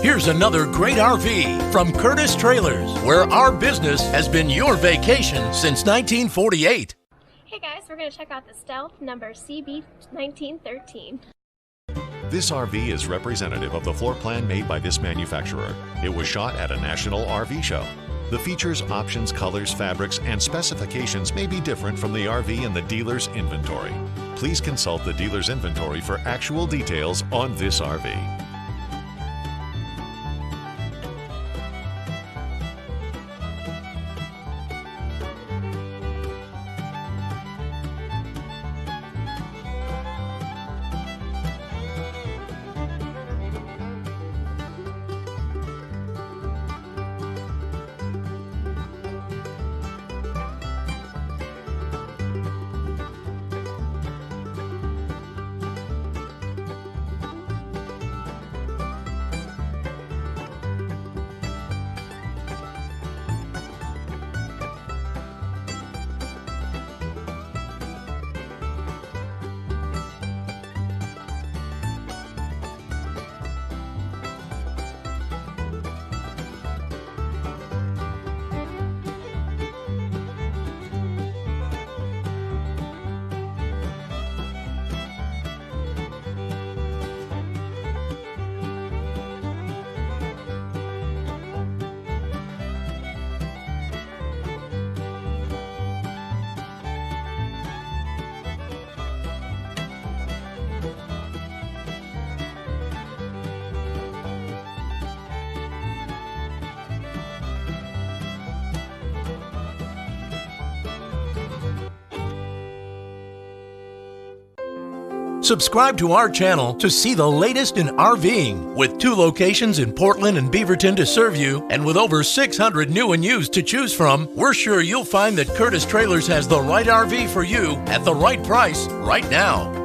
Here's another great RV from Curtis Trailers, where our business has been your vacation since 1948. Hey guys, we're going to check out the Stealth number CB1913. This RV is representative of the floor plan made by this manufacturer. It was shot at a national RV show. The features, options, colors, fabrics, and specifications may be different from the RV in the dealer's inventory. Please consult the dealer's inventory for actual details on this RV. Subscribe to our channel to see the latest in RVing. With 2 locations in Portland and Beaverton to serve you, and with over 600 new and used to choose from, we're sure you'll find that Curtis Trailers has the right RV for you at the right price right now.